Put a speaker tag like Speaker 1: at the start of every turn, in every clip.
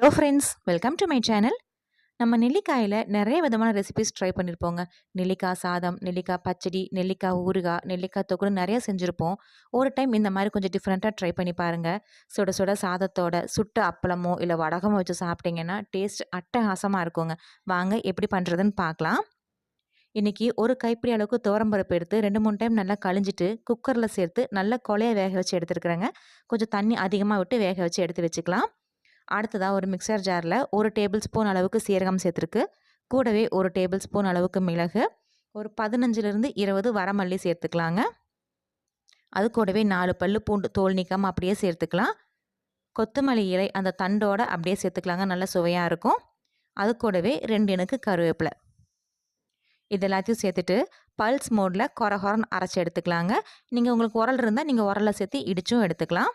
Speaker 1: Hello friends, welcome to my channel. நம்ம நெல்லிக்காயில் நிறைய விதமான ரெசிபிஸ் ட்ரை பண்ணியிருப்போங்க. நெல்லிக்காய் சாதம், நெல்லிக்காய் பச்சடி, நெல்லிக்காய் ஊறுகாய், நெல்லிக்காய் தொக்குன்னு நிறைய செஞ்சுருப்போம். ஒரு டைம் இந்த மாதிரி கொஞ்சம் டிஃப்ரெண்ட்டாக ட்ரை பண்ணி பாருங்கள். சுட சுட சாதத்தோட சுட்ட அப்பளமோ இல்லை வடகமோ வச்சு சாப்பிட்டீங்கன்னா டேஸ்ட் அட்டகாசமாக இருக்குங்க. வாங்க எப்படி பண்ணுறதுன்னு பார்க்கலாம். இன்றைக்கி ஒரு கைப்பிடி அளவுக்கு துவரம்பருப்பு எடுத்து 2-3 டைம் நல்லா கழிஞ்சிட்டு குக்கரில் சேர்த்து நல்லா கொலையை வேக வச்சு எடுத்துருக்குறேங்க. கொஞ்சம் தண்ணி அதிகமாக விட்டு வேக வச்சு எடுத்து வச்சுக்கலாம். அடுத்ததாக ஒரு மிக்சர் ஜாரில் 1 டேபிள் ஸ்பூன் அளவுக்கு சீரகம் சேர்த்துருக்கு. கூடவே 1 டேபிள் ஸ்பூன் அளவுக்கு மிளகு, ஒரு 15லிருந்து 20 வரமல்லி சேர்த்துக்கலாங்க. அது கூடவே 4 பல்லு பூண்டு தோல் நீக்காமல் அப்படியே சேர்த்துக்கலாம். கொத்தமல்லி இலை அந்த தண்டோட அப்படியே சேர்த்துக்கலாங்க, நல்ல சுவையாக இருக்கும். அது கூடவே 2 இனுக்கு கருவேப்பிலை. இது எல்லாத்தையும் சேர்த்துட்டு பல்ஸ் மோடில் கொரகொரன்னு அரைச்சி எடுத்துக்கலாங்க. நீங்கள் உங்களுக்கு உரல் இருந்தால் நீங்கள் உரலை சேர்த்து இடிச்சும் எடுத்துக்கலாம்.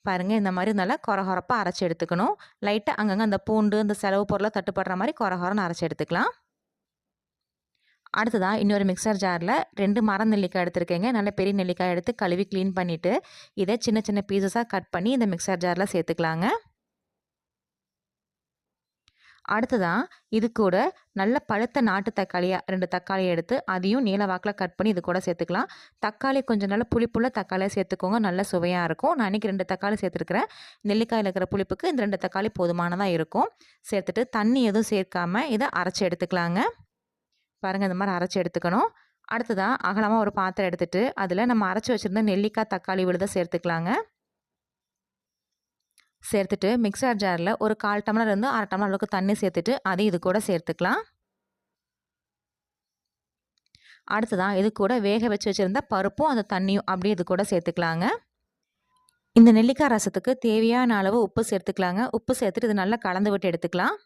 Speaker 1: பாருங்கள், இந்த மாதிரி நல்லா கொரகொரப்பாக அரைச்சி எடுத்துக்கணும். லைட்டாக அங்கங்கே அந்த பூண்டு அந்த செலவு பொருளை தட்டுப்படுற மாதிரி கொரகொரன்னு அரைச்சி எடுத்துக்கலாம். அடுத்ததாக இன்னொரு மிக்சர் ஜாரில் 2 மரம் நெல்லிக்காய் எடுத்துருக்கேங்க. நல்ல பெரிய நெல்லிக்காய் எடுத்து கழுவி க்ளீன் பண்ணிவிட்டு இதை சின்ன சின்ன பீசஸாக கட் பண்ணி இந்த மிக்சர் ஜாரில் சேர்த்துக்கலாங்க. அடுத்ததாக இது கூட நல்ல பழுத்த நாட்டு தக்காளியாக 2 தக்காளி எடுத்து அதையும் நீல வாக்கில் கட் பண்ணி இது கூட சேர்த்துக்கலாம். தக்காளி கொஞ்சம் நல்ல புளிப்புள்ள தக்காளியாக சேர்த்துக்கோங்க, நல்ல சுவையாக இருக்கும். நான் இன்றைக்கி 2 தக்காளி சேர்த்துருக்கிறேன். நெல்லிக்காயில் இருக்கிற புளிப்புக்கு இந்த 2 தக்காளி போதுமானதாக இருக்கும். சேர்த்துட்டு தண்ணி எதுவும் சேர்க்காமல் இதை அரைச்சி எடுத்துக்கலாங்க. பாருங்கள், இந்த மாதிரி அரைச்சி எடுத்துக்கணும். அடுத்ததாக அகலமாக ஒரு பாத்திரம் எடுத்துகிட்டு அதில் நம்ம அரைச்சி வச்சுருந்த நெல்லிக்காய் தக்காளி விழுதை சேர்த்துக்கலாங்க. சேர்த்துட்டு மிக்சர் ஜாரில் ஒரு 1/4 டம்ளர்லேருந்து 1/2 டம்ளர் அளவுக்கு தண்ணி சேர்த்துட்டு அதையும் இது கூட சேர்த்துக்கலாம். அடுத்ததான் இது கூட வேக வச்சு வச்சுருந்த பருப்பும் அந்த தண்ணியும் அப்படியே இது கூட சேர்த்துக்கலாங்க. இந்த நெல்லிக்காய் ரசத்துக்கு தேவையான அளவு உப்பு சேர்த்துக்கலாங்க. உப்பு சேர்த்துட்டு இது நல்லா கலந்து விட்டு எடுத்துக்கலாம்.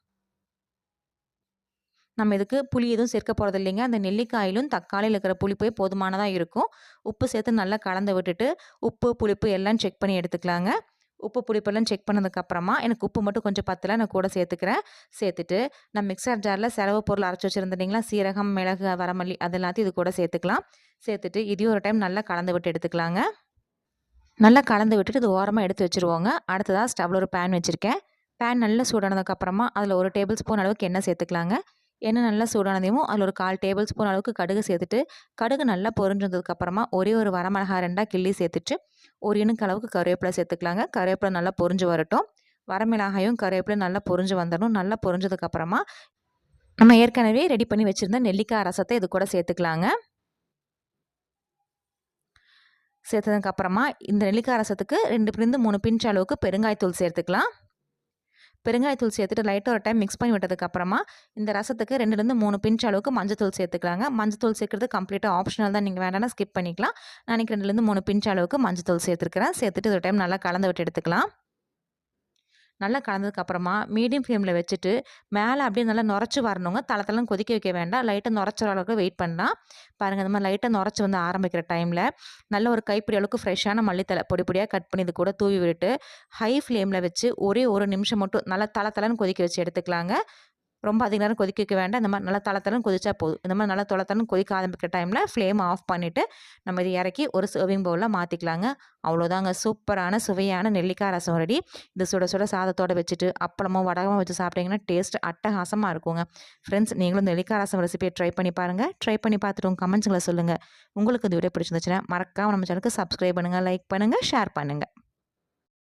Speaker 1: நம்ம இதுக்கு புளி எதுவும் சேர்க்க போகிறது இல்லைங்க. அந்த நெல்லிக்காயிலும் தக்காளியில் இருக்கிற புளிப்பே போதுமானதாக இருக்கும். உப்பு சேர்த்து நல்லா கலந்து விட்டுட்டு உப்பு புளிப்பு எல்லாம் செக் பண்ணி எடுத்துக்கலாங்க. உப்பு புளிப்பெல்லாம் செக் பண்ணதுக்கப்புறமா எனக்கு உப்பு மட்டும் கொஞ்சம் பத்தலை, நான் கூட சேர்த்துக்கிறேன். சேர்த்துட்டு நான் மிக்சர் ஜாரில் செலவு பொருள் அரைச்சி வச்சுருந்தீங்களா, சீரகம் மிளகு வரமல்லி அது எல்லாத்தையும் இது கூட சேர்த்துக்கலாம். சேர்த்துட்டு இதையும் ஒரு டைம் நல்லா கலந்து விட்டு எடுத்துக்கலாங்க. நல்லா கலந்து விட்டுட்டு இது ஓரமாக எடுத்து வச்சுருவோங்க. அடுத்ததாக ஸ்டவ்வில் ஒரு பேன் வச்சுருக்கேன். பேன் நல்லா சூடானதுக்கப்புறமா அதில் 1 டேபிள் ஸ்பூன் அளவுக்கு எண்ணெய் சேர்த்துக்கலாங்க. எண்ணெய் நல்லா சூடானதையும் அதில் ஒரு 1/4 டேபிள் ஸ்பூன் அளவுக்கு கடுகு சேர்த்துட்டு கடுகு நல்லா பொரிஞ்சதுக்கப்புறமா ஒரே ஒரு வரமிளகாய் 2 கிள்ளி சேர்த்துட்டு 1 இனுக்கு அளவுக்கு கருவேப்பிலை சேர்த்துக்கலாங்க. கருவேப்பிலை நல்லா பொரிஞ்சு வரட்டும். வரமிளகாயும் கருவேப்பிலை நல்லா பொரிஞ்சு வந்துடணும். நல்லா பொரிஞ்சதுக்கப்புறமா நம்ம ஏற்கனவே ரெடி பண்ணி வச்சுருந்த நெல்லிக்காய் ரசத்தை இது கூட சேர்த்துக்கலாங்க. சேர்த்ததுக்கப்புறமா இந்த நெல்லிக்காய் ரசத்துக்கு 2லிருந்து 3 பிஞ்ச் அளவுக்கு பெருங்காயத்தூள் சேர்த்துக்கலாம். பெருங்காயத்தூள் சேர்த்துட்டு லைட்டாக ஒரு டைம் மிக்ஸ் பண்ணி விட்டதுக்கப்புறமா இந்த ரசத்துக்கு 2லிருந்து 3 பிஞ்ச் அளவுக்கு மஞ்சத்தூள் சேர்த்துக்கலாங்க. மஞ்சத்தூள் சேர்க்குறது கம்ப்ளீட்டாக ஆப்ஷனல் தான், நீங்கள் வேண்டாம்னா ஸ்கிப் பண்ணிக்கலாம். நான் இன்றைக்கி 2லிருந்து 3 பிஞ்ச் அளவுக்கு மஞ்சத்தூள் சேர்த்துருக்கிறேன். சேர்த்துட்டு ஒரு டைம் நல்லா கலந்து விட்டு எடுத்துக்கலாம். நல்லா கலந்ததுக்கப்புறமா மீடியம் ஃப்ளேமில் வச்சுட்டு மேலே அப்படியே நல்லா நுரைச்சி வரணுங்க. தளத்தளன்னு கொதிக்க வைக்க வேண்டாம், லைட்டாக நுரைச்சிற அளவுக்கு வெயிட் பண்ணலாம். பாருங்கள், இந்த மாதிரி லைட்டாக நுரைச்சி வந்து ஆரம்பிக்கிற டைமில் நல்ல ஒரு கைப்பிடி அளவுக்கு ஃப்ரெஷ்ஷான மல்லித்தலை பொடி பொடியாக கட் பண்ணி இது கூட தூவி விட்டு ஹை ஃப்ளேமில் வச்சு ஒரே 1 நிமிஷம் மட்டும் நல்லா தளத்தளன்னு கொதிக்க வச்சு எடுத்துக்கலாங்க. ரொம்ப அதிக நேரம் கொதிக்க வைக்க வேண்டாம். இந்த மாதிரி நல்லா தளத்தளன்னு கொதிச்சா போதும். இந்த மாதிரி நல்லா தளத்தளன்னு கொதிக்க ஆரம்பிக்கிற டைமில் ஃப்ளேம் ஆஃப் பண்ணிவிட்டு நம்ம இதை இறக்கி ஒரு சர்விங் பவுலில் மாற்றிக்கலாங்க. அவ்வளோதாங்க, சூப்பரான சுவையான நெல்லிக்காய் ரசம் ரெடி. இது சுட சுட சாதத்தோடு வச்சுட்டு அப்பளமோ வடகமோ வச்சு சாப்பிட்டிங்கன்னா டேஸ்ட் அட்டகாசமாக இருக்குங்க. ஃப்ரெண்ட்ஸ், நீங்களும் நெல்லிக்காய் ரசம் ரெசிபியை ட்ரை பண்ணி பாருங்கள். ட்ரை பண்ணி பார்த்துட்டு உங்கள் கமெண்ட்ஸுங்களை சொல்லுங்கள். உங்களுக்கு இந்த வீடியோ பிடிச்சிருந்துச்சுன்னா மறக்காமல் நம்ம சேனலுக்கு சப்ஸ்கிரைப் பண்ணுங்கள், லைக் பண்ணுங்கள், ஷேர் பண்ணுங்கள்.